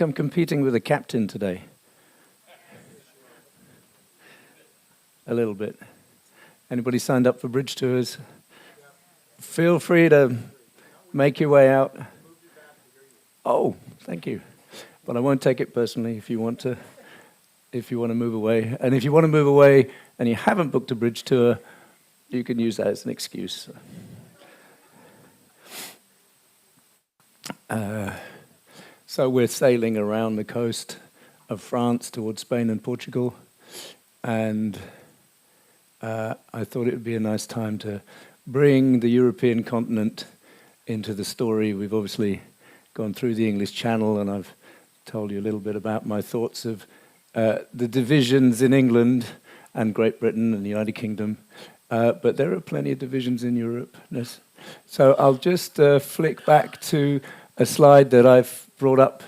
I'm competing with a captain today. A little bit. Anybody signed up for bridge tours? Feel free to make your way out. Oh, thank you. But I won't take it personally if you want to move away. And if you want to move away and you haven't booked a bridge tour, you can use that as an excuse. So we're sailing around the coast of France towards Spain and Portugal, and I thought it would be a nice time to bring the European continent into the story. We've obviously gone through the English Channel, and I've told you a little bit about my thoughts of the divisions in England and Great Britain and the United Kingdom, but there are plenty of divisions in Europe. So I'll just flick back to a slide that I've brought up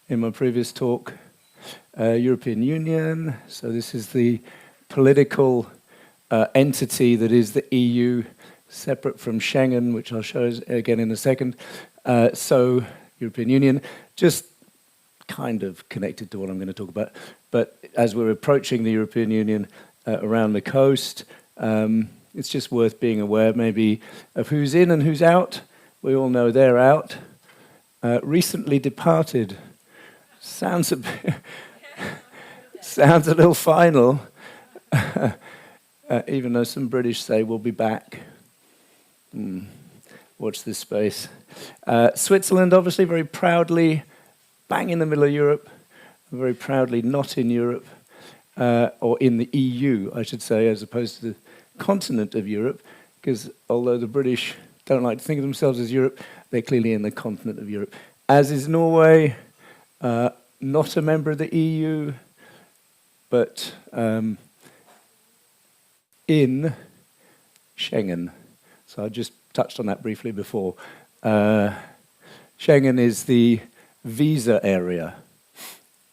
in my previous talk. European Union, so this is the political entity that is the EU, separate from Schengen, which I'll show again in a second. So European Union, just kind of connected to what I'm going to talk about. But as we're approaching the European Union around the coast, it's just worth being aware maybe of who's in and who's out. We all know they're out. Recently departed. Sounds a bit sounds a little final, even though some British say we'll be back. Watch this space. Switzerland, obviously, very proudly, bang in the middle of Europe, very proudly not in Europe, or in the EU, I should say, as opposed to the continent of Europe, because although the British don't like to think of themselves as Europe, they're clearly in the continent of Europe. As is Norway, not a member of the EU, but in Schengen. So I just touched on that briefly before. Schengen is the visa area,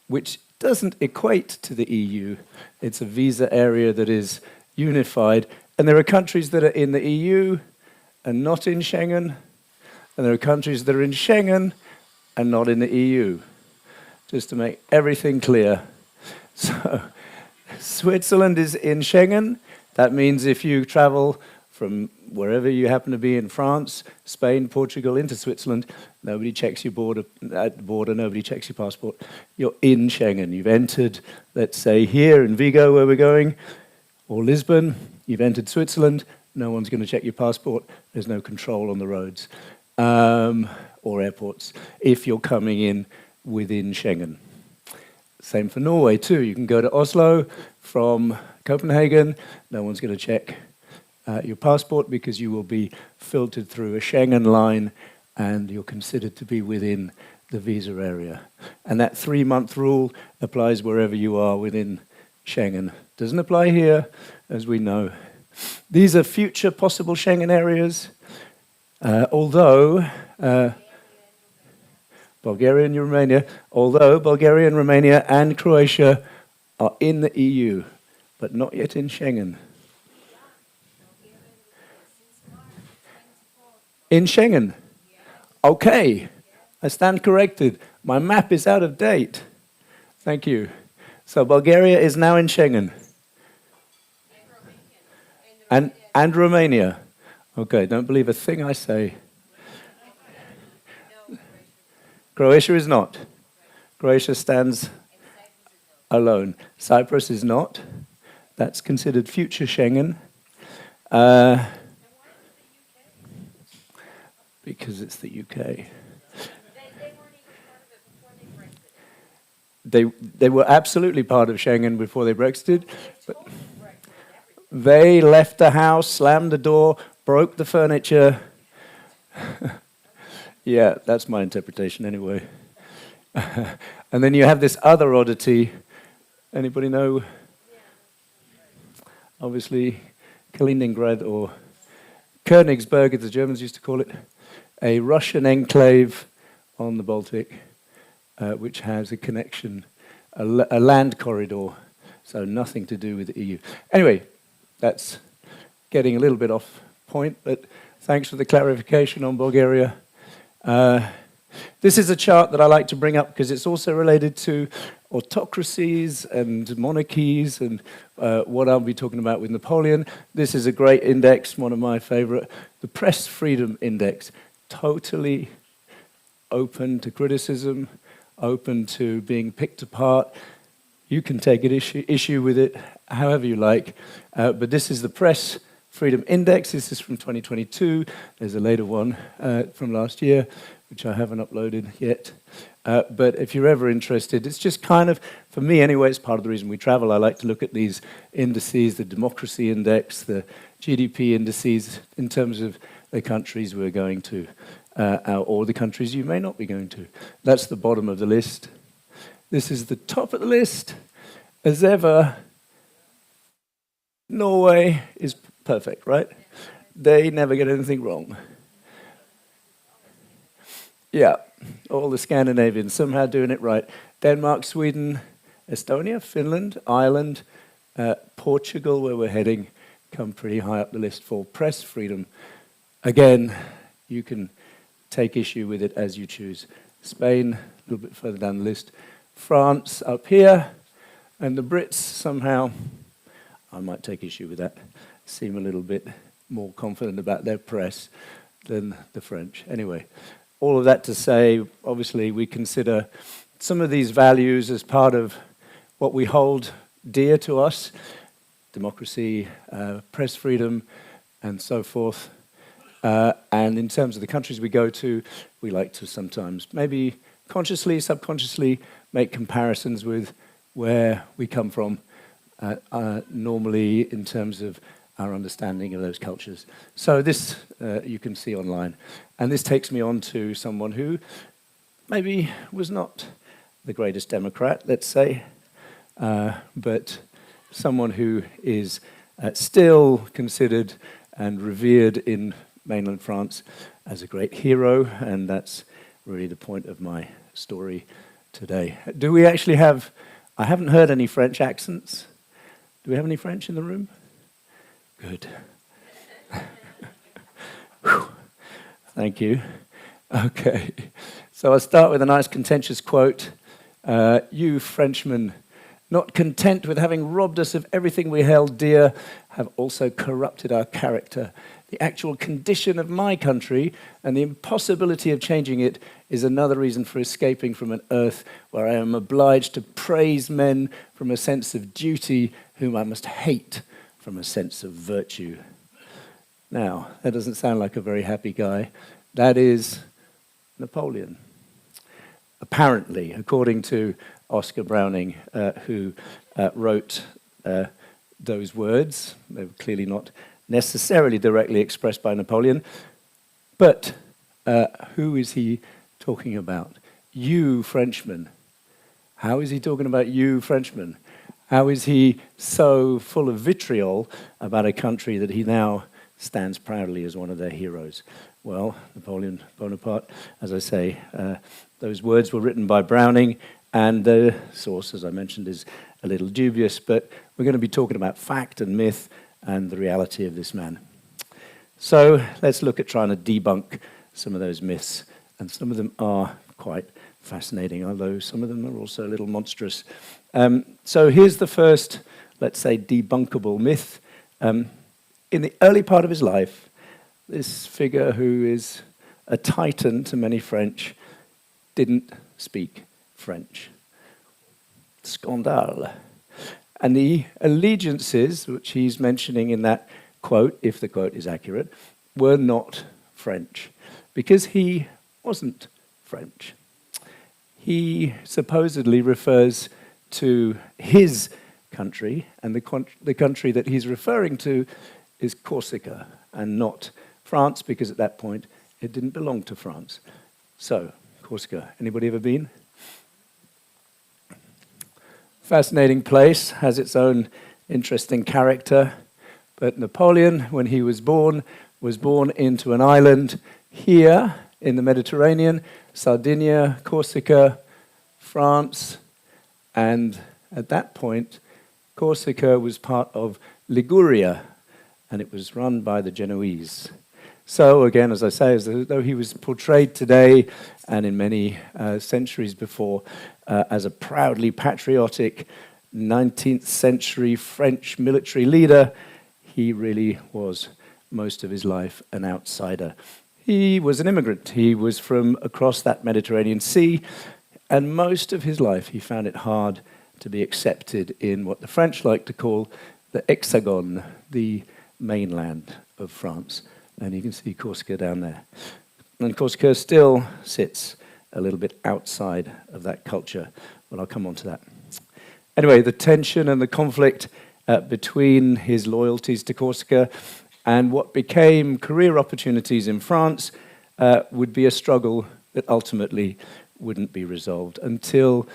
which doesn't equate to the EU. It's a visa area that is unified. And there are countries that are in the EU and not in Schengen. And there are countries that are in Schengen and not in the EU. Just to make everything clear. So, Switzerland is in Schengen. That means if you travel from wherever you happen to be in France, Spain, Portugal, into Switzerland, nobody checks your border, at the border, nobody checks your passport. You're in Schengen. You've entered, let's say, here in Vigo, where we're going, or Lisbon. You've entered Switzerland. No one's going to check your passport. There's no control on the roads or airports if you're coming in within Schengen. Same for Norway too. You can go to Oslo from Copenhagen. No one's going to check your passport because you will be filtered through a Schengen line and you're considered to be within the visa area. And that 3-month rule applies wherever you are within Schengen. Doesn't apply here, as we know. These are future possible Schengen areas, although Bulgaria and Romania, although Bulgaria and Romania and Croatia are in the EU, but not yet in Schengen. In Schengen? Okay, I stand corrected. My map is out of date. Thank you. So Bulgaria is now in Schengen. And Romania. Okay, don't believe a thing I say. Croatia is not. Croatia stands alone. Cyprus is not. That's considered future Schengen. Because it's the UK. They were absolutely part of Schengen before they Brexited. But they left the house, slammed the door, broke the furniture. Yeah, that's my interpretation anyway. And then you have this other oddity. Anybody know? Obviously, Kaliningrad, or Königsberg, as the Germans used to call it, a Russian enclave on the Baltic, which has a connection, a land corridor, so nothing to do with the EU. Anyway, that's getting a little bit off point, but thanks for the clarification on Bulgaria. This is a chart that I like to bring up because it's also related to autocracies and monarchies and what I'll be talking about with Napoleon. This is a great index, one of my favorite, the Press Freedom Index. Totally open to criticism, open to being picked apart. You can take issue with it however you like, but this is the Press Freedom Index. This is from 2022. There's a later one from last year, which I haven't uploaded yet. But if you're ever interested, it's just kind of, for me anyway, it's part of the reason we travel. I like to look at these indices, the democracy index, the GDP indices, in terms of the countries we're going to, or the countries you may not be going to. That's the bottom of the list. This is the top of the list. As ever, Norway is perfect, right? They never get anything wrong. Yeah, all the Scandinavians somehow doing it right. Denmark, Sweden, Estonia, Finland, Ireland, Portugal, where we're heading, come pretty high up the list for press freedom. Again, you can take issue with it as you choose. Spain, a little bit further down the list. France up here, and the Brits somehow, I might take issue with that, seem a little bit more confident about their press than the French. Anyway, all of that to say, obviously we consider some of these values as part of what we hold dear to us, democracy, press freedom, and so forth. And in terms of the countries we go to, we like to sometimes maybe consciously, subconsciously make comparisons with where we come from, normally in terms of our understanding of those cultures. So this you can see online. And this takes me on to someone who maybe was not the greatest Democrat, let's say, but someone who is still considered and revered in mainland France as a great hero, and that's really the point of my story today. Do we actually have, I haven't heard any French accents. Do we have any French in the room? Good. Thank you. Okay. So I'll start with a nice contentious quote. You Frenchmen, not content with having robbed us of everything we held dear, have also corrupted our character. The actual condition of my country and the impossibility of changing it is another reason for escaping from an earth where I am obliged to praise men from a sense of duty, whom I must hate from a sense of virtue. Now, that doesn't sound like a very happy guy. That is Napoleon. Apparently, according to Oscar Browning, who wrote those words. They were clearly not necessarily directly expressed by Napoleon. But who is he talking about? You Frenchmen. How is he talking about you Frenchmen? How is he so full of vitriol about a country that he now stands proudly as one of their heroes? Well, Napoleon Bonaparte, as I say, those words were written by Browning, and the source, as I mentioned, is a little dubious, but we're going to be talking about fact and myth and the reality of this man. So let's look at trying to debunk some of those myths, and some of them are quite fascinating, although some of them are also a little monstrous. So here's the first, let's say, debunkable myth. In the early part of his life, this figure who is a titan to many French didn't speak French. Scandale. And the allegiances, which he's mentioning in that quote, if the quote is accurate, were not French, because he wasn't French. He supposedly refers to his country, and the country that he's referring to is Corsica, and not France, because at that point it didn't belong to France. So, Corsica, anybody ever been? Fascinating place, has its own interesting character. But Napoleon, when he was born into an island here in the Mediterranean, Sardinia, Corsica, France, and at that point, Corsica was part of Liguria, and it was run by the Genoese. So again, as I say, as though he was portrayed today and in many centuries before as a proudly patriotic 19th century French military leader, he really was most of his life an outsider. He was an immigrant. He was from across that Mediterranean Sea, and most of his life he found it hard to be accepted in what the French like to call the Hexagon, the mainland of France. And you can see Corsica down there. And Corsica still sits a little bit outside of that culture, but I'll come on to that. Anyway, the tension and the conflict between his loyalties to Corsica and what became career opportunities in France would be a struggle that ultimately wouldn't be resolved until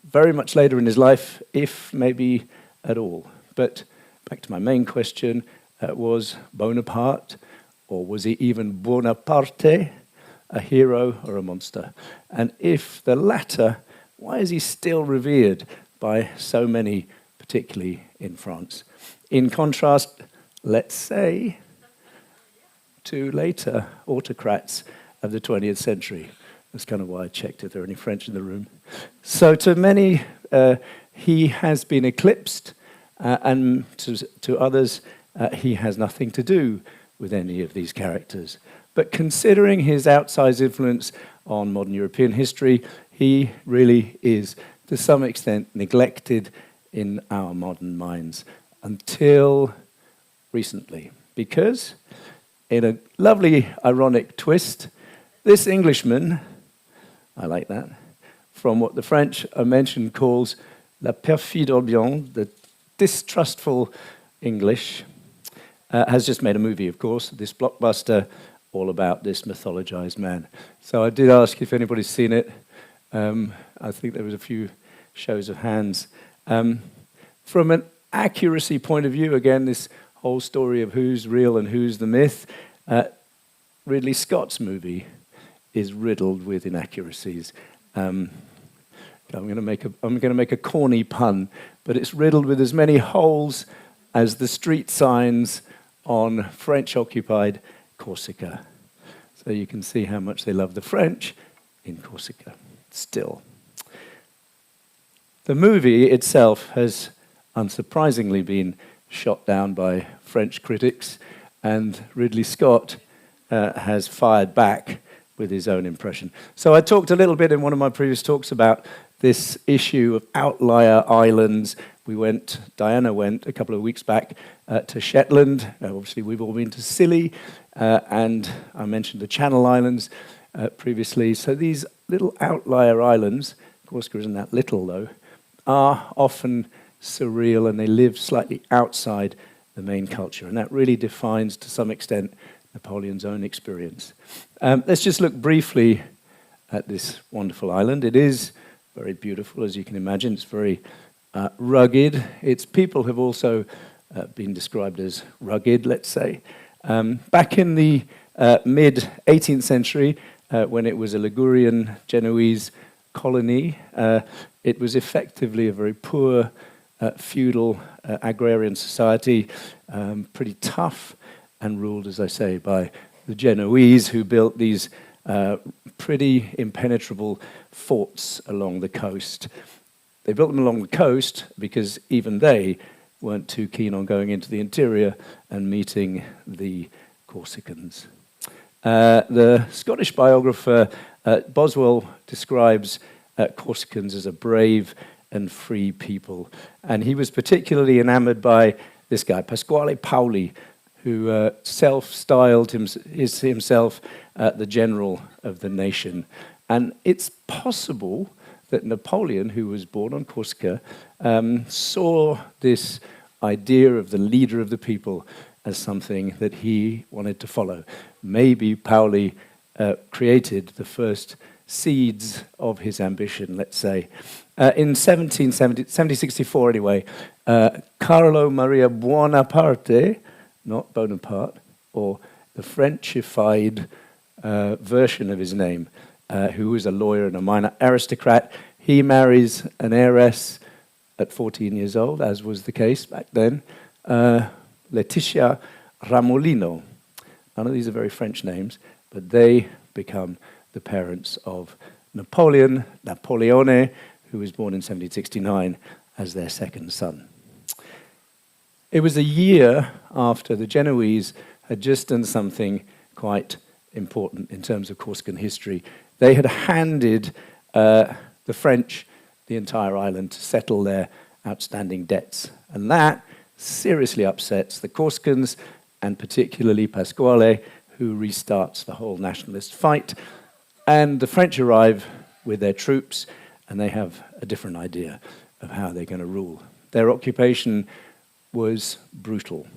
very much later in his life, if maybe at all. But back to my main question, was Bonaparte, or was he even Bonaparte, a hero or a monster? And if the latter, why is he still revered by so many, particularly in France? In contrast, let's say, to later autocrats of the 20th century. That's kind of why I checked if there are any French in the room. So to many, he has been eclipsed, and to others, he has nothing to do with any of these characters. But considering his outsized influence on modern European history, he really is, to some extent, neglected in our modern minds until recently. Because, in a lovely ironic twist, this Englishman, I like that, from what the French are mentioned calls la perfide ambiance, the distrustful English, has just made a movie, of course, this blockbuster, all about this mythologized man. So I did ask if anybody's seen it. I think there was a few shows of hands. From an accuracy point of view, again, this whole story of who's real and who's the myth, Ridley Scott's movie is riddled with inaccuracies. I'm going to make a corny pun, but it's riddled with as many holes as the street signs on French-occupied Corsica. So you can see how much they love the French in Corsica still. The movie itself has unsurprisingly been shot down by French critics, and Ridley Scott has fired back with his own impression. So I talked a little bit in one of my previous talks about this issue of outlier islands. Diana went a couple of weeks back to Shetland. Obviously, we've all been to Scilly, and I mentioned the Channel Islands previously. So these little outlier islands, Corsica isn't that little though, are often surreal, and they live slightly outside the main culture. And that really defines, to some extent, Napoleon's own experience. Let's just look briefly at this wonderful island. It is very beautiful, as you can imagine. It's very rugged. Its people have also been described as rugged, let's say. Back in the mid-18th century, when it was a Ligurian Genoese colony, it was effectively a very poor feudal agrarian society, pretty tough, and ruled, as I say, by the Genoese, who built these pretty impenetrable forts along the coast. They built them along the coast because even they weren't too keen on going into the interior and meeting the Corsicans. The Scottish biographer Boswell describes Corsicans as a brave and free people, and he was particularly enamored by this guy, Pasquale Paoli, who self-styled himself the general of the nation. And it's possible that Napoleon, who was born on Corsica, saw this idea of the leader of the people as something that he wanted to follow. Maybe Paoli created the first seeds of his ambition, let's say. In 1764 anyway, Carlo Maria Bonaparte, not Bonaparte, or the Frenchified version of his name, who was a lawyer and a minor aristocrat. He marries an heiress at 14 years old, as was the case back then, Letizia Ramolino. None of these are very French names, but they become the parents of Napoleon, Napoleone, who was born in 1769 as their second son. It was a year after the Genoese had just done something quite important in terms of Corsican history. They had handed the French the entire island to settle their outstanding debts. And that seriously upsets the Corsicans, and particularly Pasquale, who restarts the whole nationalist fight. And the French arrive with their troops, and they have a different idea of how they're going to rule. Their occupation was brutal.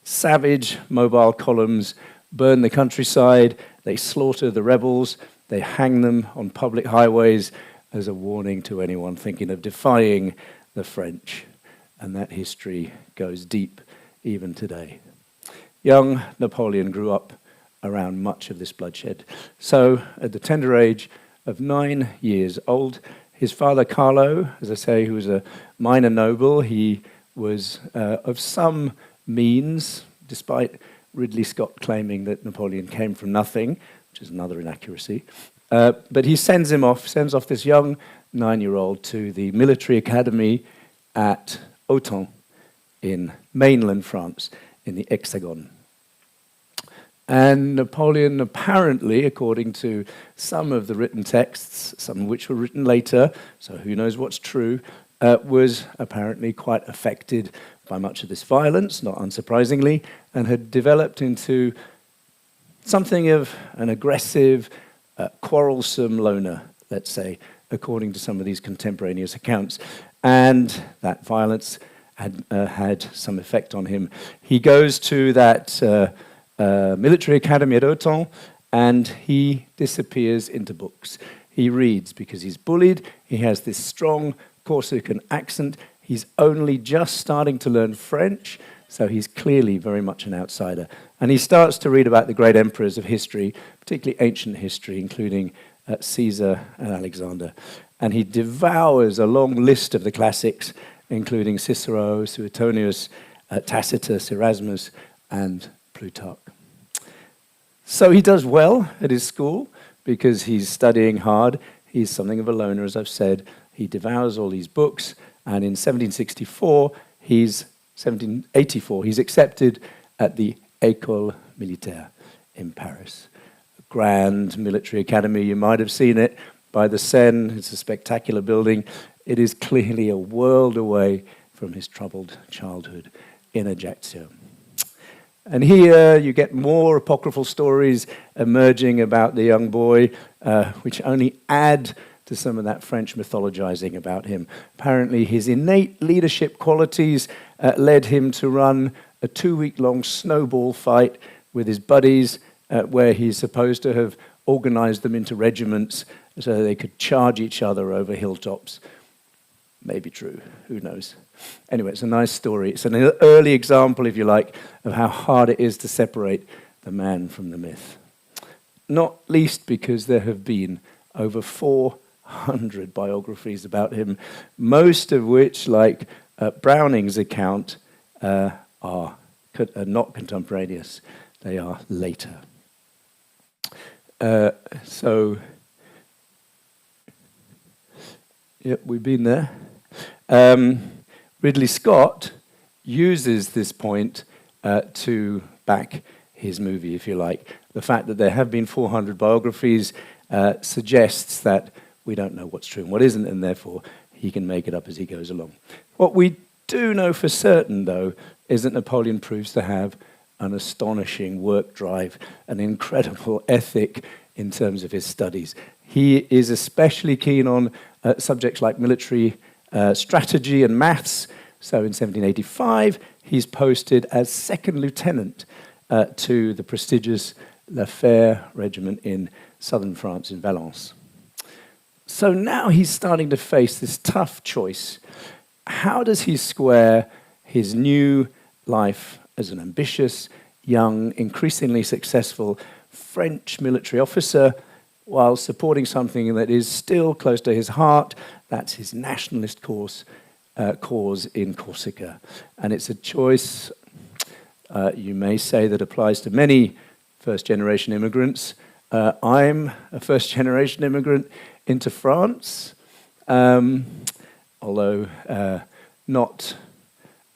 Savage mobile columns burn the countryside, they slaughter the rebels, they hang them on public highways as a warning to anyone thinking of defying the French. And that history goes deep even today. Young Napoleon grew up around much of this bloodshed. So, at the tender age of 9 years old, his father Carlo, as I say, who was a minor noble, he was of some means, despite Ridley Scott claiming that Napoleon came from nothing, which is another inaccuracy. But he sends off this young 9-year-old to the military academy at Autun in mainland France, in the Hexagon. And Napoleon, apparently, according to some of the written texts, some of which were written later, so who knows what's true, was apparently quite affected by much of this violence, not unsurprisingly, and had developed into something of an aggressive, quarrelsome loner, let's say, according to some of these contemporaneous accounts. And that violence had some effect on him. He goes to that military academy at Autun, and he disappears into books. He reads because he's bullied. He has this strong Corsican accent. He's only just starting to learn French, so he's clearly very much an outsider. And he starts to read about the great emperors of history, particularly ancient history, including Caesar and Alexander. And he devours a long list of the classics, including Cicero, Suetonius, Tacitus, Erasmus, and Plutarch. So he does well at his school because he's studying hard. He's something of a loner, as I've said. He devours all these books, and in 1784, he's accepted at the École Militaire in Paris. A grand military academy, you might have seen it by the Seine. It's a spectacular building. It is clearly a world away from his troubled childhood in Ajaccio. And here you get more apocryphal stories emerging about the young boy, which only add to some of that French mythologizing about him. Apparently, his innate leadership qualities led him to run a 2-week-long snowball fight with his buddies, where he's supposed to have organized them into regiments so they could charge each other over hilltops. Maybe true, who knows? Anyway, it's a nice story. It's an early example, if you like, of how hard it is to separate the man from the myth. Not least because there have been over 400 biographies about him, most of which, like Browning's account, are not contemporaneous. They are later. Yep, we've been there. Ridley Scott uses this point to back his movie, if you like. The fact that there have been 400 biographies suggests that we don't know what's true and what isn't, and therefore he can make it up as he goes along. What we do know for certain, though, is that Napoleon proves to have an astonishing work drive, an incredible ethic in terms of his studies. He is especially keen on subjects like military strategy and maths. So in 1785, he's posted as second lieutenant to the prestigious La Fère regiment in southern France, in Valence. So now he's starting to face this tough choice. How does he square his new life as an ambitious, young, increasingly successful French military officer while supporting something that is still close to his heart? That's his nationalist cause in Corsica. And it's a choice, you may say, that applies to many first-generation immigrants. I'm a first-generation immigrant into France, although not,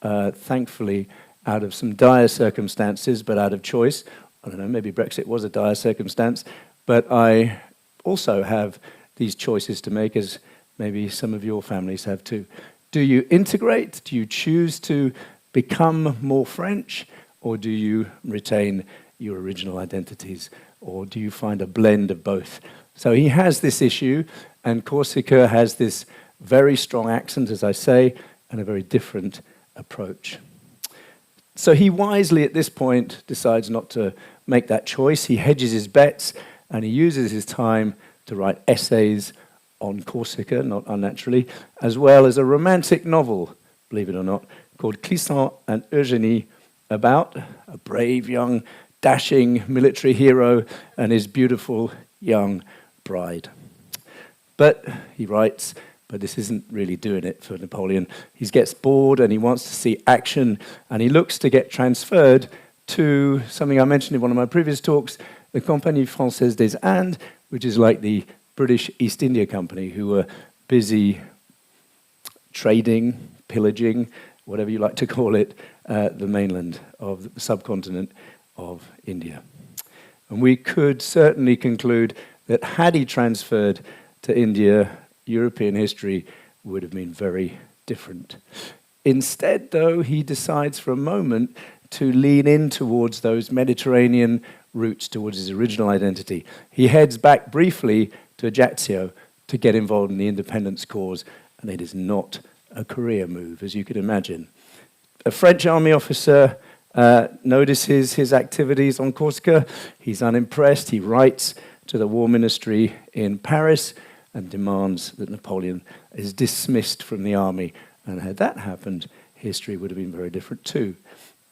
thankfully, out of some dire circumstances, but out of choice. I don't know, maybe Brexit was a dire circumstance, but I also have these choices to make, as maybe some of your families have too. Do you integrate? Do you choose to become more French? Or do you retain your original identities? Or do you find a blend of both? So he has this issue, and Corsica has this very strong accent, as I say, and a very different approach. So he wisely, at this point, decides not to make that choice. He hedges his bets, and he uses his time to write essays on Corsica, not unnaturally, as well as a romantic novel, believe it or not, called Clisson and Eugénie, about a brave, young, dashing military hero and his beautiful young bride. But, he writes, but this isn't really doing it for Napoleon. He gets bored and he wants to see action, and he looks to get transferred to something I mentioned in one of my previous talks, the Compagnie Française des Indes, which is like the British East India Company, who were busy trading, pillaging, whatever you like to call it, the mainland of the subcontinent of India. And we could certainly conclude that had he transferred to India, European history would have been very different. Instead, though, he decides for a moment to lean in towards those Mediterranean routes, towards his original identity. He heads back briefly to Ajaccio to get involved in the independence cause, and it is not a career move, as you could imagine. A French army officer notices his activities on Corsica. He's unimpressed. He writes to the War Ministry in Paris and demands that Napoleon is dismissed from the army. And had that happened, history would have been very different too.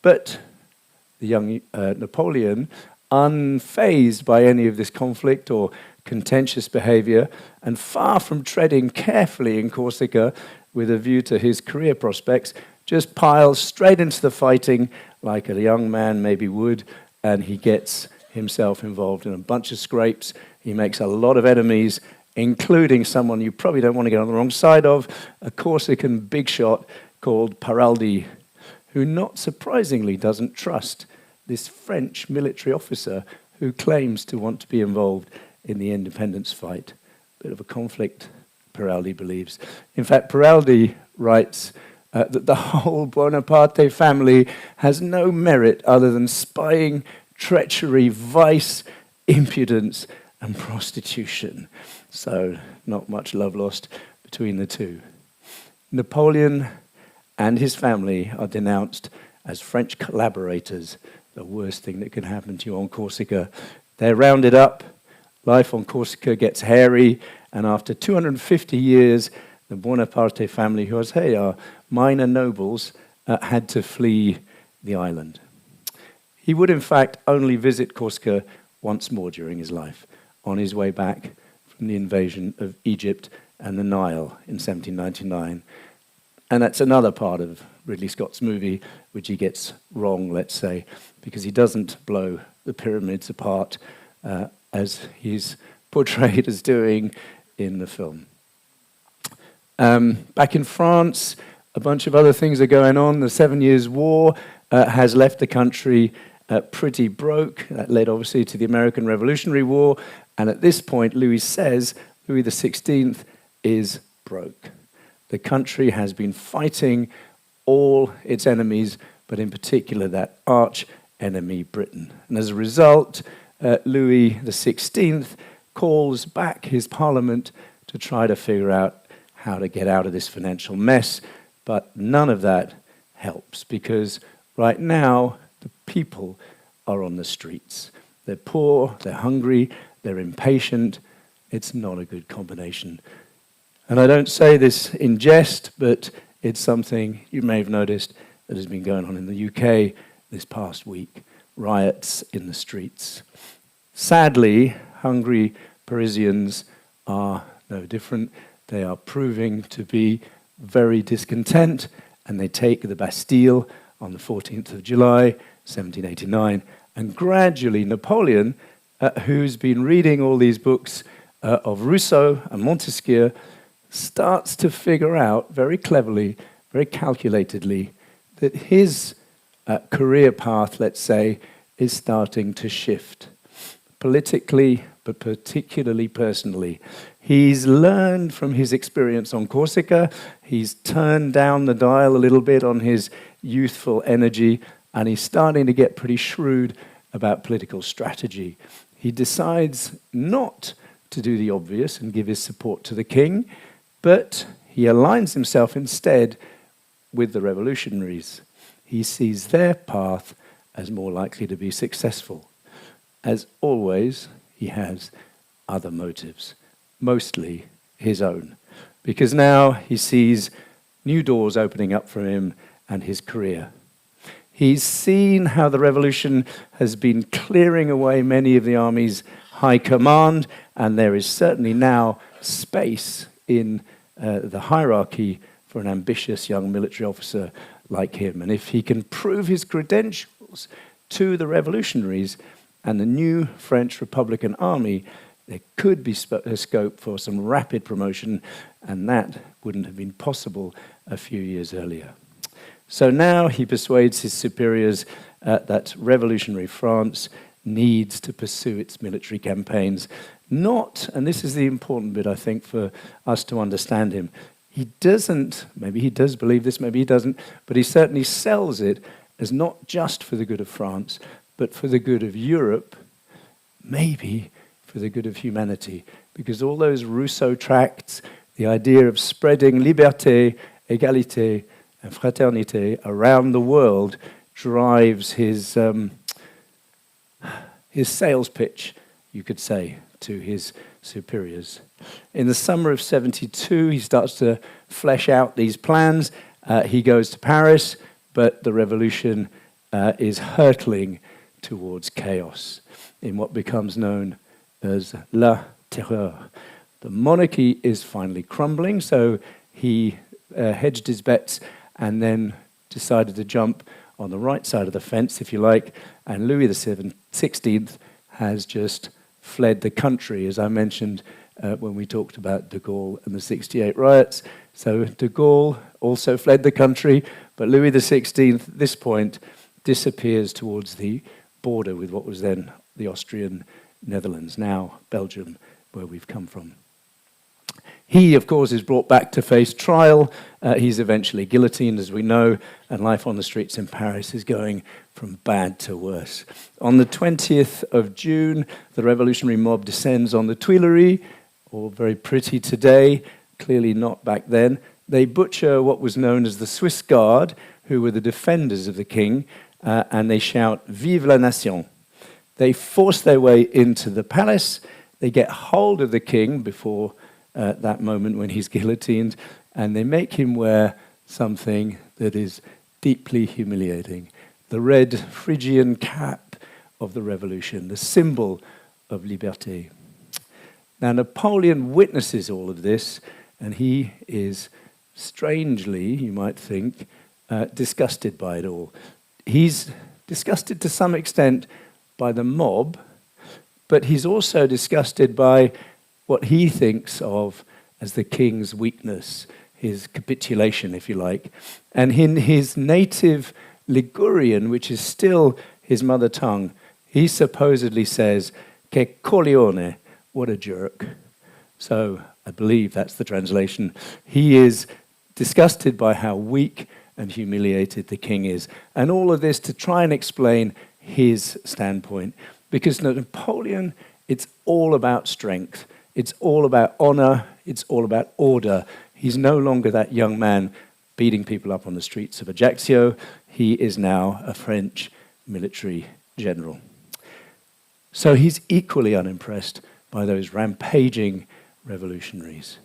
But the young Napoleon, unfazed by any of this conflict or contentious behavior, and far from treading carefully in Corsica with a view to his career prospects, just piles straight into the fighting like a young man maybe would, and he gets himself involved in a bunch of scrapes. He makes a lot of enemies, including someone you probably don't want to get on the wrong side of, a Corsican big shot called Paraldi, who not surprisingly doesn't trust this French military officer who claims to want to be involved in the independence fight. Bit of a conflict, Paraldi believes. In fact, Paraldi writes that the whole Bonaparte family has no merit other than spying, treachery, vice, impudence, and prostitution. So, not much love lost between the two. Napoleon and his family are denounced as French collaborators, the worst thing that can happen to you on Corsica. They're rounded up, life on Corsica gets hairy, and after 250 years, the Bonaparte family, who are minor nobles, had to flee the island. He would, in fact, only visit Corsica once more during his life, on his way back from the invasion of Egypt and the Nile in 1799. And that's another part of Ridley Scott's movie, which he gets wrong, let's say, because he doesn't blow the pyramids apart as he's portrayed as doing in the film. Back in France, a bunch of other things are going on. The 7 Years' War has left the country pretty broke. That led, obviously, to the American Revolutionary War. And at this point, Louis XVI is broke. The country has been fighting all its enemies, but in particular that arch enemy, Britain. And as a result, Louis XVI calls back his parliament to try to figure out how to get out of this financial mess. But none of that helps, because right now the people are on the streets. They're poor, they're hungry, they're impatient. It's not a good combination. And I don't say this in jest, but it's something you may have noticed that has been going on in the UK this past week. Riots in the streets. Sadly, hungry Parisians are no different. They are proving to be very discontent, and they take the Bastille on the 14th of July, 1789, And gradually, Napoleon, who's been reading all these books of Rousseau and Montesquieu, starts to figure out very cleverly, very calculatedly, that his career path, let's say, is starting to shift politically, but particularly personally. He's learned from his experience on Corsica, he's turned down the dial a little bit on his youthful energy, and he's starting to get pretty shrewd about political strategy. He decides not to do the obvious and give his support to the king, but he aligns himself instead with the revolutionaries. He sees their path as more likely to be successful. As always, he has other motives, mostly his own, because now he sees new doors opening up for him and his career. He's seen how the revolution has been clearing away many of the army's high command, and there is certainly now space in the hierarchy for an ambitious young military officer like him. And if he can prove his credentials to the revolutionaries and the new French Republican Army, there could be a scope for some rapid promotion, and that wouldn't have been possible a few years earlier. So now he persuades his superiors that revolutionary France needs to pursue its military campaigns. Not, and this is the important bit, I think, for us to understand him, he doesn't, maybe he does believe this, maybe he doesn't, but he certainly sells it as not just for the good of France, but for the good of Europe, maybe for the good of humanity. Because all those Rousseau tracts, the idea of spreading liberté, égalité, and fraternité around the world drives his sales pitch, you could say, to his superiors. In the summer of 72, he starts to flesh out these plans. He goes to Paris, but the revolution is hurtling towards chaos in what becomes known as La Terreur. The monarchy is finally crumbling, so he hedged his bets and then decided to jump on the right side of the fence, if you like, and Louis XVI has just fled the country, as I mentioned when we talked about de Gaulle and the 68 riots. So de Gaulle also fled the country, but Louis XVI, at this point, disappears towards the border with what was then the Austrian Netherlands, now Belgium, where we've come from. He, of course, is brought back to face trial. He's eventually guillotined, as we know, and life on the streets in Paris is going from bad to worse. On the 20th of June, the revolutionary mob descends on the Tuileries, all very pretty today, clearly not back then. They butcher what was known as the Swiss Guard, who were the defenders of the king, and they shout, "Vive la nation." They force their way into the palace. They get hold of the king before that moment when he's guillotined, and they make him wear something that is deeply humiliating. The red Phrygian cap of the revolution, the symbol of liberté. Now, Napoleon witnesses all of this, and he is strangely, you might think, disgusted by it all. He's disgusted to some extent by the mob, but he's also disgusted by what he thinks of as the king's weakness, his capitulation, if you like. And in his native Ligurian, which is still his mother tongue, he supposedly says, "Che coglione," what a jerk. So I believe that's the translation. He is disgusted by how weak and humiliated the king is. And all of this to try and explain his standpoint. Because Napoleon, it's all about strength. It's all about honor. It's all about order. He's no longer that young man beating people up on the streets of Ajaccio. He is now a French military general. So he's equally unimpressed by those rampaging revolutionaries.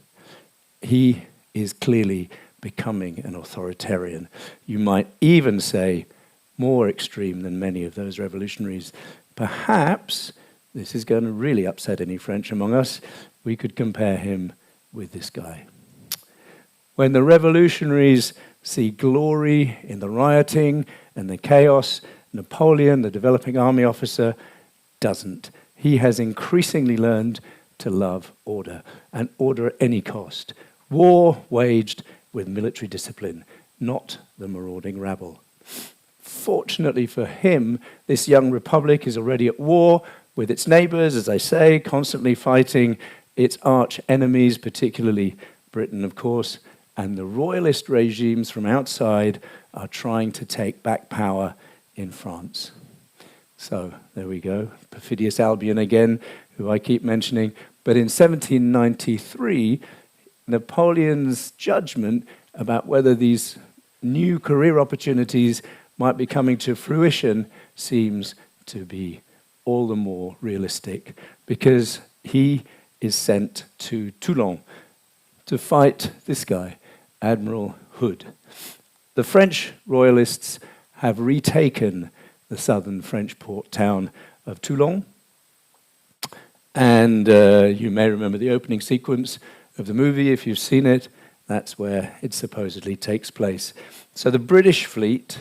He is clearly becoming an authoritarian. You might even say more extreme than many of those revolutionaries. Perhaps, this is going to really upset any French among us, we could compare him with this guy. When the revolutionaries see glory in the rioting and the chaos, Napoleon, the developing army officer, doesn't. He has increasingly learned to love order, and order at any cost. War waged with military discipline, not the marauding rabble. Fortunately for him, this young republic is already at war with its neighbours, as I say, constantly fighting its arch enemies, particularly Britain, of course, and the royalist regimes from outside are trying to take back power in France. So there we go, perfidious Albion again, who I keep mentioning. But in 1793, Napoleon's judgment about whether these new career opportunities might be coming to fruition seems to be all the more realistic, because he is sent to Toulon to fight this guy, Admiral Hood. The French royalists have retaken the southern French port town of Toulon, and you may remember the opening sequence of the movie if you've seen it. That's where it supposedly takes place. So the British fleet,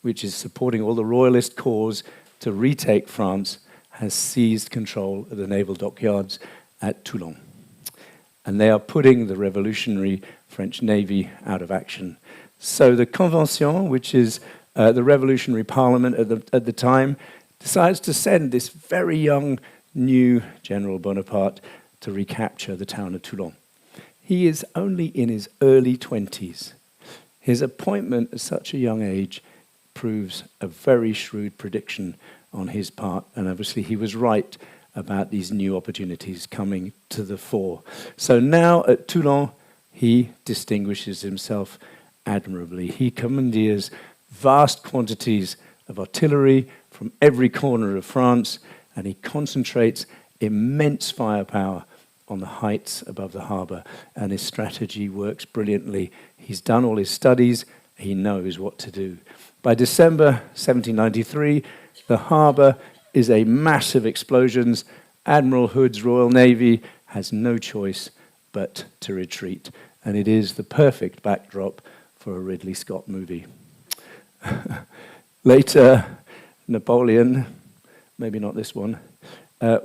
which is supporting all the royalist cause to retake France, has seized control of the naval dockyards at Toulon. And they are putting the revolutionary French Navy out of action. So the Convention, which is the revolutionary parliament at the time, decides to send this very young, new General Bonaparte to recapture the town of Toulon. He is only in his early 20s. His appointment at such a young age proves a very shrewd prediction on his part, and obviously he was right about these new opportunities coming to the fore. So now at Toulon, he distinguishes himself admirably. He commandeers vast quantities of artillery from every corner of France, and he concentrates immense firepower on the heights above the harbour, and his strategy works brilliantly. He's done all his studies, he knows what to do. By December 1793, the harbour is a massive explosions. Admiral Hood's Royal Navy has no choice but to retreat, and it is the perfect backdrop for a Ridley Scott movie. Later, Napoleon, maybe not this one,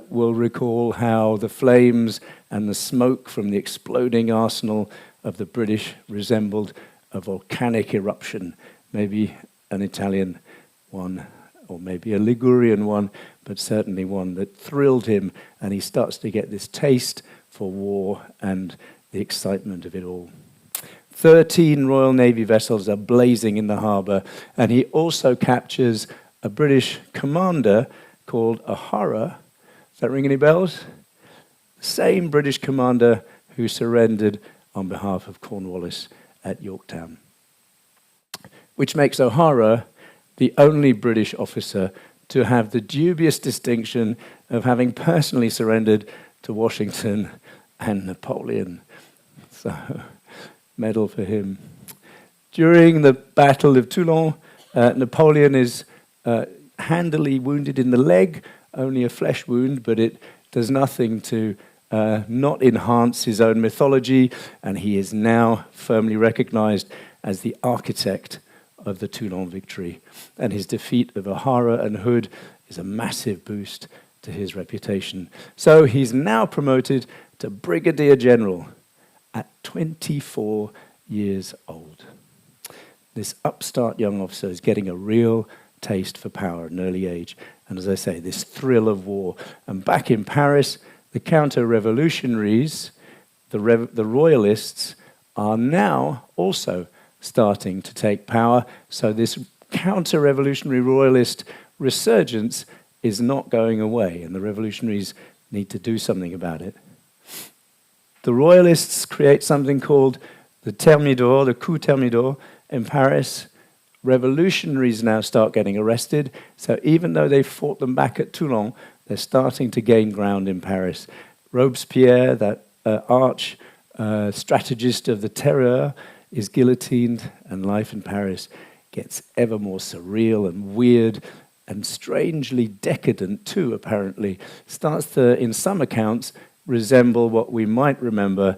will recall how the flames and the smoke from the exploding arsenal of the British resembled a volcanic eruption, maybe an Italian one, or maybe a Ligurian one, but certainly one that thrilled him, and he starts to get this taste for war and the excitement of it all. 13 Royal Navy vessels are blazing in the harbour, and he also captures a British commander called O'Hara. Does that ring any bells? The same British commander who surrendered on behalf of Cornwallis at Yorktown, which makes O'Hara the only British officer to have the dubious distinction of having personally surrendered to Washington and Napoleon. So, medal for him. During the Battle of Toulon, Napoleon is handily wounded in the leg, only a flesh wound, but it does nothing to not enhance his own mythology, and he is now firmly recognized as the architect of the Toulon victory. And his defeat of O'Hara and Hood is a massive boost to his reputation. So he's now promoted to Brigadier General at 24 years old. This upstart young officer is getting a real taste for power at an early age. And as I say, this thrill of war. And back in Paris, the counter-revolutionaries, the royalists, are now also starting to take power. So this counter-revolutionary royalist resurgence is not going away, and the revolutionaries need to do something about it. The royalists create something called the Thermidor, the coup Thermidor in Paris. Revolutionaries now start getting arrested, so even though they fought them back at Toulon, they're starting to gain ground in Paris. Robespierre, that arch strategist of the Terror, is guillotined, and life in Paris gets ever more surreal and weird and strangely decadent too, apparently. Starts to, in some accounts, resemble what we might remember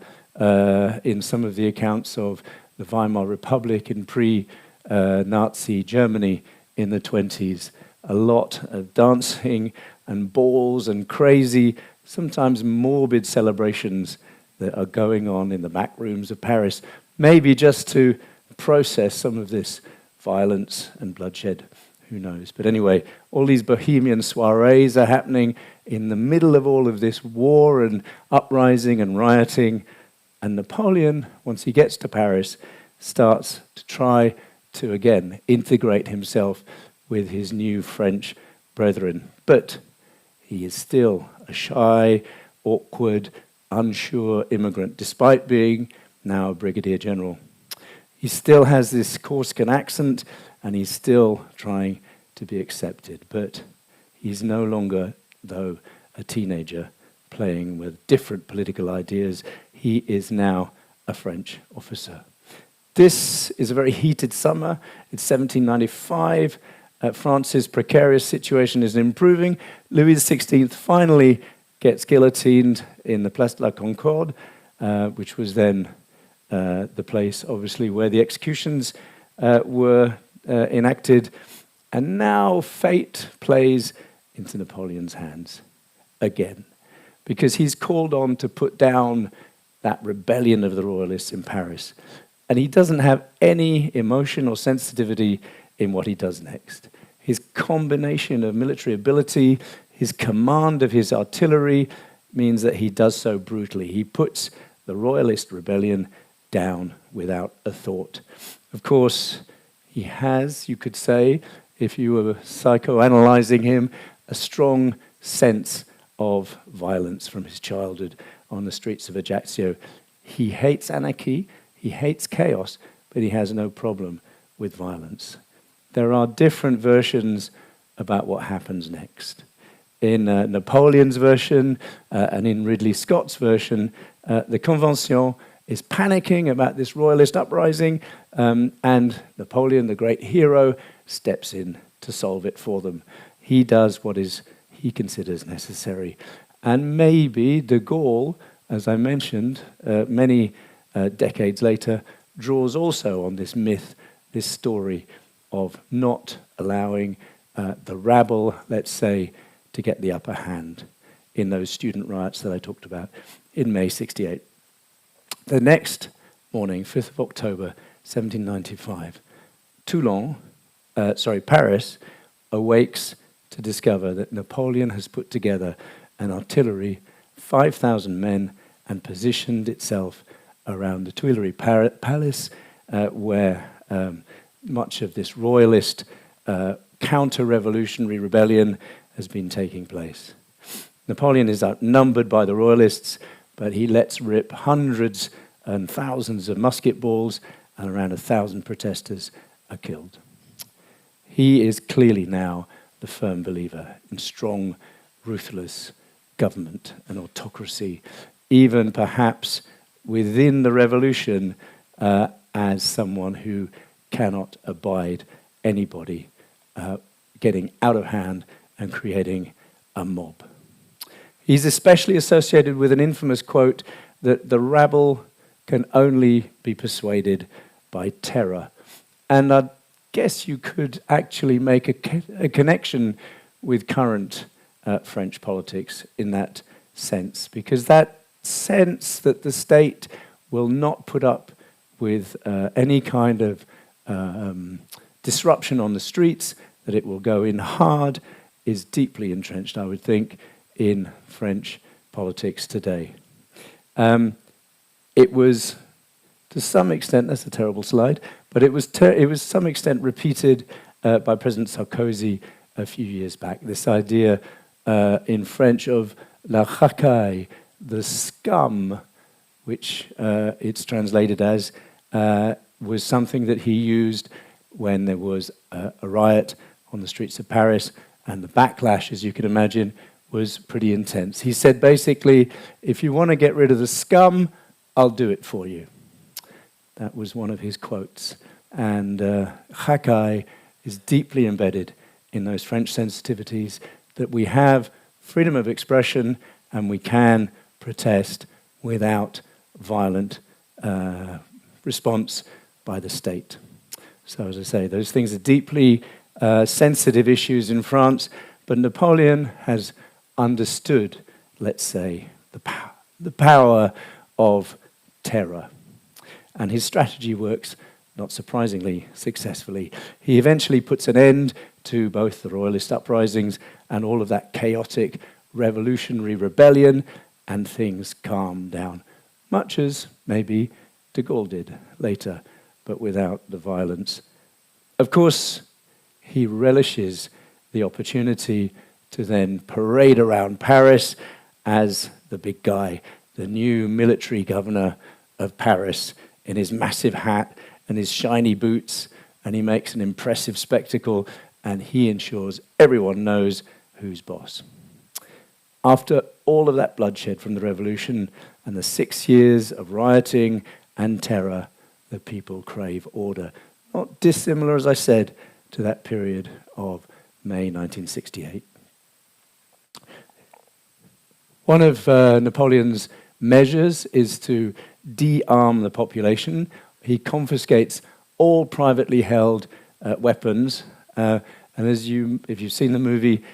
in some of the accounts of the Weimar Republic in pre-Nazi Germany in the 20s. A lot of dancing and balls and crazy, sometimes morbid celebrations that are going on in the back rooms of Paris, maybe just to process some of this violence and bloodshed, who knows. But anyway, all these bohemian soirees are happening in the middle of all of this war and uprising and rioting, and Napoleon, once he gets to Paris, starts to try to, again, integrate himself with his new French brethren. But he is still a shy, awkward, unsure immigrant, despite being now a brigadier general. He still has this Corsican accent, and he's still trying to be accepted. But he's no longer, though, a teenager playing with different political ideas. He is now a French officer. This is a very heated summer. It's 1795. France's precarious situation is improving. Louis XVI finally gets guillotined in the Place de la Concorde, which was then the place, obviously, where the executions were enacted. And now fate plays into Napoleon's hands again, because he's called on to put down that rebellion of the royalists in Paris. And he doesn't have any emotion or sensitivity in what he does next. His combination of military ability, his command of his artillery, means that he does so brutally. He puts the royalist rebellion down without a thought. Of course, he has, you could say, if you were psychoanalyzing him, a strong sense of violence from his childhood on the streets of Ajaccio. He hates anarchy, he hates chaos, but he has no problem with violence. There are different versions about what happens next. In Napoleon's version and in Ridley Scott's version, the Convention is panicking about this royalist uprising, and Napoleon, the great hero, steps in to solve it for them. He does what he considers necessary. And maybe de Gaulle, as I mentioned, many decades later, draws also on this myth, this story of not allowing the rabble, let's say, to get the upper hand in those student riots that I talked about in May 68. The next morning, 5th of October, 1795, Paris awakes to discover that Napoleon has put together an artillery, 5,000 men, and positioned itself around the Tuileries Palace, where much of this royalist counter-revolutionary rebellion has been taking place. Napoleon is outnumbered by the royalists, but he lets rip hundreds and thousands of musket balls, and around 1,000 protesters are killed. He is clearly now the firm believer in strong, ruthless government and autocracy, even perhaps within the revolution as someone who cannot abide anybody getting out of hand and creating a mob. He's especially associated with an infamous quote that the rabble can only be persuaded by terror. And I guess you could actually make a connection with current French politics in that sense, because that sense that the state will not put up with any kind of disruption on the streets, that it will go in hard, is deeply entrenched, I would think, in French politics today. It was, to some extent, that's a terrible slide, but it was to some extent repeated by President Sarkozy a few years back. This idea in French of la racaille, the scum, which it's translated as, was something that he used when there was a riot on the streets of Paris, and the backlash, as you can imagine, was pretty intense. He said, basically, if you want to get rid of the scum, I'll do it for you. That was one of his quotes. And racaille is deeply embedded in those French sensitivities, that we have freedom of expression and we can protest without violent response by the state. So as I say, those things are deeply sensitive issues in France, but Napoleon has understood, let's say, the power of terror. And his strategy works, not surprisingly, successfully. He eventually puts an end to both the royalist uprisings and all of that chaotic revolutionary rebellion, and things calm down, much as maybe de Gaulle did later, but without the violence. Of course, he relishes the opportunity to then parade around Paris as the big guy, the new military governor of Paris, in his massive hat and his shiny boots, and he makes an impressive spectacle, and he ensures everyone knows who's boss. After all of that bloodshed from the revolution and the 6 years of rioting and terror, the people crave order. Not dissimilar, as I said, to that period of May 1968. One of Napoleon's measures is to de-arm the population. He confiscates all privately held weapons. And if you've seen the movie,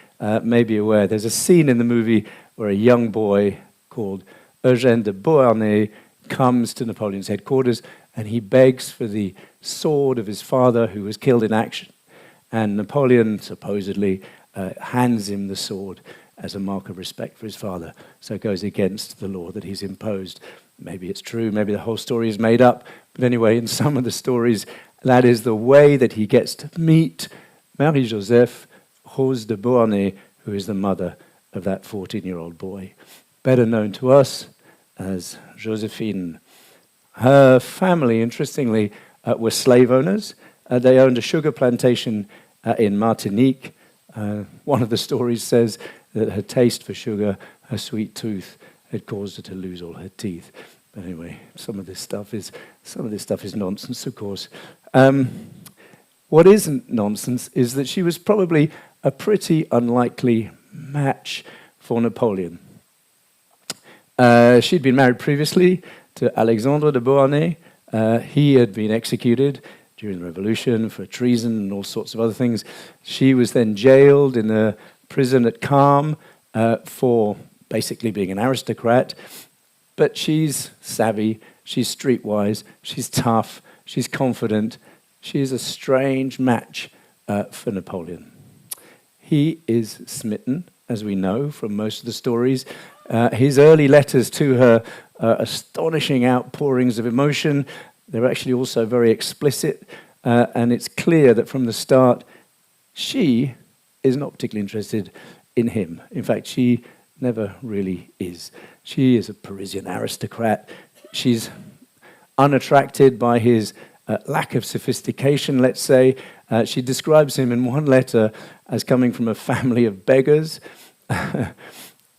may be aware, there's a scene in the movie where a young boy called Eugène de Beauharnais comes to Napoleon's headquarters and he begs for the sword of his father who was killed in action. And Napoleon supposedly hands him the sword as a mark of respect for his father. So it goes against the law that he's imposed. Maybe it's true, maybe the whole story is made up. But anyway, in some of the stories, that is the way that he gets to meet Marie-Joseph Rose de Beauharnais, who is the mother of that 14-year-old boy, better known to us as Josephine. Her family, interestingly, were slave owners. They owned a sugar plantation in Martinique. One of the stories says that her taste for sugar, her sweet tooth, had caused her to lose all her teeth. But anyway, some of this stuff is nonsense, of course. What isn't nonsense is that she was probably a pretty unlikely match for Napoleon. She'd been married previously to Alexandre de Beauharnais. He had been executed during the revolution for treason and all sorts of other things. She was then jailed in a prison at Caen for basically being an aristocrat. But she's savvy, she's streetwise, she's tough, she's confident. She is a strange match for Napoleon. He is smitten, as we know from most of the stories. His early letters to her are astonishing outpourings of emotion. They're actually also very explicit, and it's clear that from the start, she is not particularly interested in him. In fact, she never really is. She is a Parisian aristocrat. She's unattracted by his lack of sophistication, let's say. She describes him in one letter as coming from a family of beggars.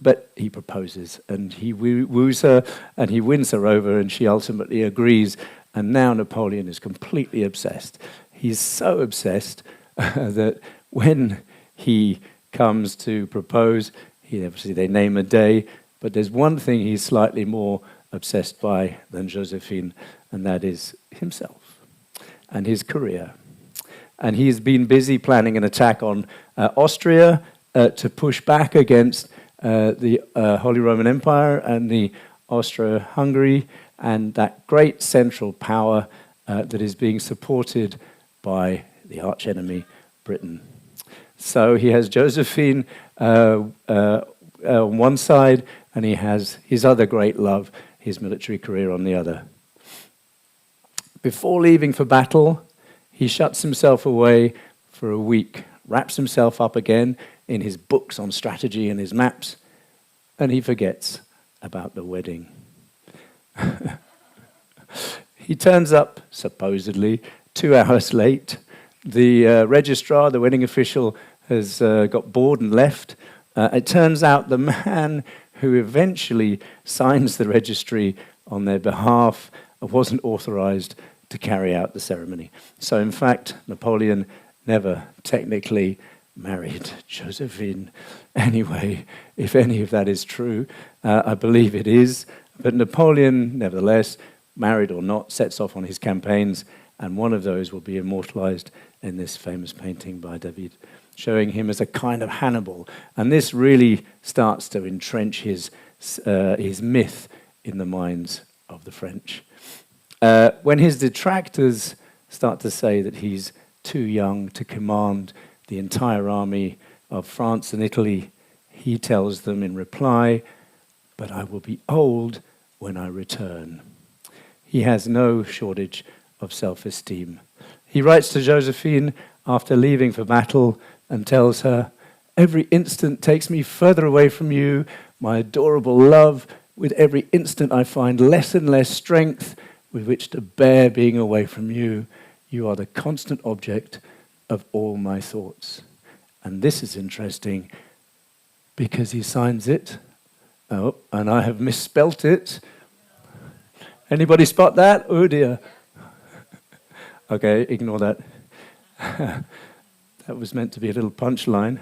But he proposes, and he woos her, and he wins her over, and she ultimately agrees. And now Napoleon is completely obsessed. He's so obsessed that when he comes to propose, they name a day, but there's one thing he's slightly more obsessed by than Josephine, and that is himself and his career. And he's been busy planning an attack on Austria to push back against the Holy Roman Empire and the Austro-Hungary, and that great central power that is being supported by the archenemy, Britain. So he has Josephine on one side, and he has his other great love, his military career, on the other. Before leaving for battle, he shuts himself away for a week, wraps himself up again in his books on strategy and his maps, and he forgets about the wedding. He turns up, supposedly, 2 hours late. The registrar, the wedding official, has got bored and left. It turns out the man who eventually signs the registry on their behalf wasn't authorized to carry out the ceremony. So in fact, Napoleon never technically married Josephine. Anyway, if any of that is true, I believe it is. But Napoleon, nevertheless, married or not, sets off on his campaigns, And one of those will be immortalized in this famous painting by David, showing him as a kind of Hannibal. And this really starts to entrench his myth in the minds of the French. When his detractors start to say that he's too young to command the entire army of France and Italy, he tells them in reply, "But I will be old when I return." He has no shortage of self-esteem. He writes to Josephine after leaving for battle and tells her, "Every instant takes me further away from you, my adorable love. With every instant I find less and less strength with which to bear being away from you. You are the constant object of all my thoughts." And this is interesting because he signs it. Oh, and I have misspelt it. Anybody spot that? Oh dear. Okay, ignore that. That was meant to be a little punchline.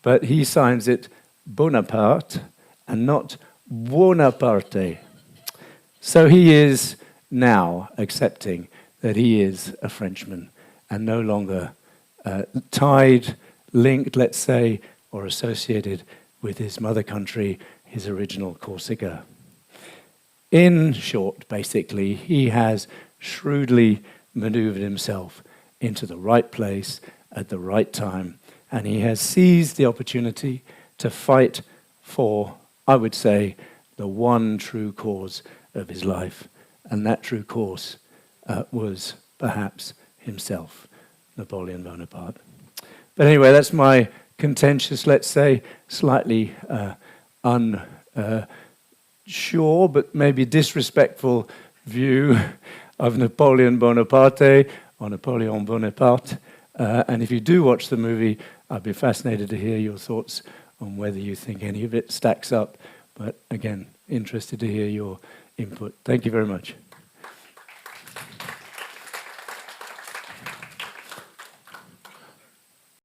But he signs it Bonaparte and not Bonaparte. So he is now accepting that he is a Frenchman and no longer tied, linked, let's say, or associated with his mother country, his original Corsica. In short, basically, he has shrewdly maneuvered himself into the right place at the right time, and he has seized the opportunity to fight for, I would say, the one true cause of his life, and that true cause was perhaps himself, Napoleon Bonaparte. But anyway, that's my contentious, let's say, slightly unsure, but maybe disrespectful view of Napoleon Bonaparte, or Napoleon Bonaparte. And if you do watch the movie, I'd be fascinated to hear your thoughts on whether you think any of it stacks up. But again, interested to hear your input. Thank you very much.